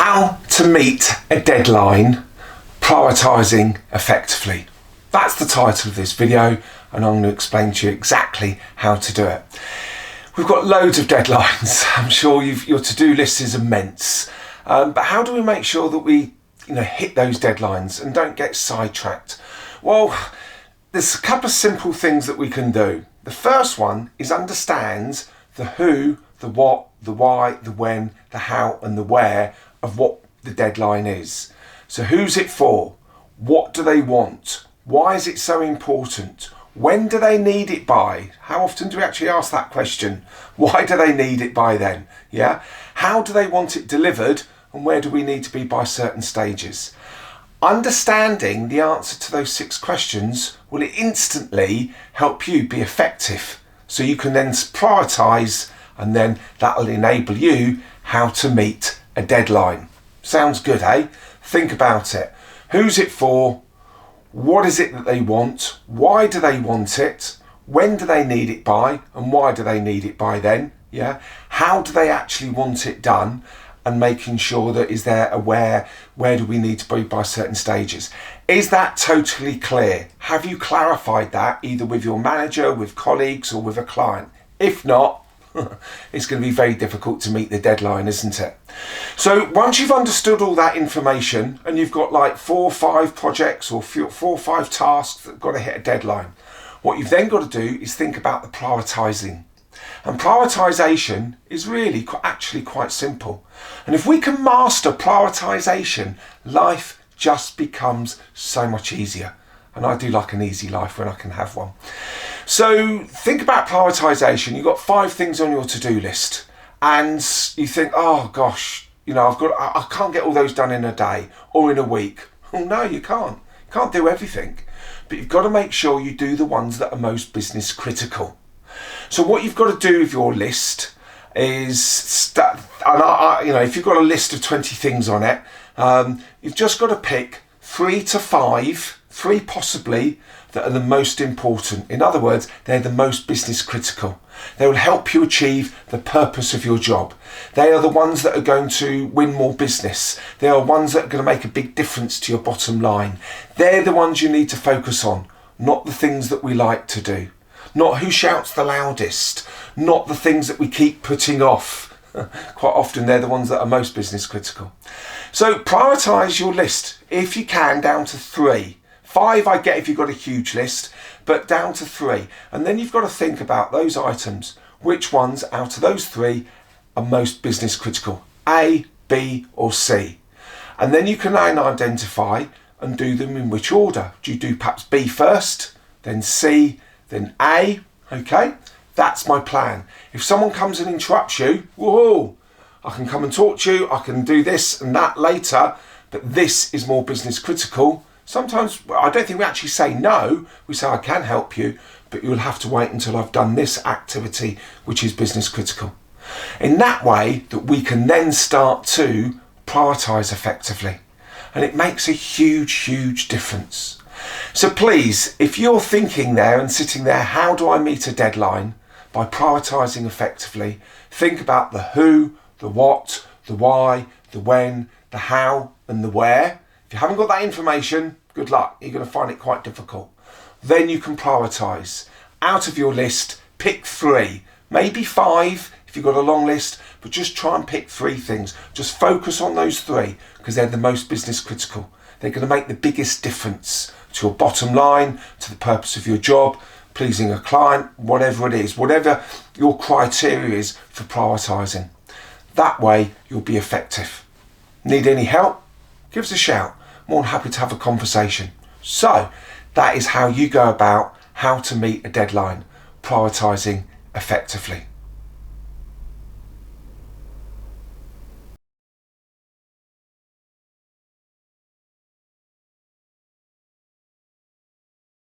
How to meet a deadline, prioritising effectively. That's the title of this video, and I'm going to explain to you exactly how to do it. We've got loads of deadlines. I'm sure your to-do list is immense. But how do we make sure that we hit those deadlines and don't get sidetracked? Well, there's a couple of simple things that we can do. The first one is understand the who, the what, the why, the when, the how and the where of what the deadline is. So who's it for? What do they want? Why is it so important? When do they need it by? How often do we actually ask that question? Why do they need it by then? Yeah. How do they want it delivered, and where do we need to be by certain stages? Understanding the answer to those 6 questions will instantly help you be effective. So you can then prioritise, and then that'll enable you how to meet a deadline. Sounds good, eh? Think about it. Who's it for? What is it that they want? Why do they want it? When do they need it by? And why do they need it by then? Yeah. How do they actually want it done? And making sure that is there aware, where do we need to be by certain stages? Is that totally clear? Have you clarified that either with your manager, with colleagues, or with a client? If not, it's going to be very difficult to meet the deadline, isn't it? So once you've understood all that information and you've got like 4 or 5 projects or 4 or 5 tasks that have got to hit a deadline, what you've then got to do is think about the prioritising. And prioritisation is really actually quite simple. And if we can master prioritisation, life just becomes so much easier. And I do like an easy life when I can have one. So think about prioritisation. You've got 5 things on your to-do list, and you think, oh gosh, I can't get all those done in a day or in a week. Well, no, you can't. You can't do everything. But you've got to make sure you do the ones that are most business critical. So what you've got to do with your list is, if you've got a list of 20 things on it, you've just got to pick 3 to 5, 3 possibly, that are the most important. In other words, they're the most business critical. They will help you achieve the purpose of your job. They are the ones that are going to win more business. They are ones that are going to make a big difference to your bottom line. They're the ones you need to focus on, not the things that we like to do. Not who shouts the loudest, not the things that we keep putting off. Quite often they're the ones that are most business critical. So prioritise your list, if you can, down to 3. 5 I get if you've got a huge list, but down to 3. And then you've got to think about those items. Which ones out of those 3 are most business critical? A, B or C? And then you can then identify and do them in which order. Do you do perhaps B first, then C, then A? Okay, that's my plan. If someone comes and interrupts you, whoa, I can come and talk to you, I can do this and that later, but this is more business critical. Sometimes I don't think we actually say no, we say I can help you, but you'll have to wait until I've done this activity which is business critical. In that way that we can then start to prioritise effectively, and it makes a huge difference. So please, if you're thinking there and sitting there, how do I meet a deadline? By prioritising effectively, think about the who, the what, the why, the when, the how and the where. If you haven't got that information, good luck. You're going to find it quite difficult. Then you can prioritise. Out of your list, pick 3, maybe 5 if you've got a long list, but just try and pick 3 things. Just focus on those 3 because they're the most business critical. They're going to make the biggest difference to your bottom line, to the purpose of your job, pleasing a client, whatever it is, whatever your criteria is for prioritising. That way you'll be effective. Need any help? Give us a shout. More than happy to have a conversation. So that is how you go about how to meet a deadline, prioritising effectively.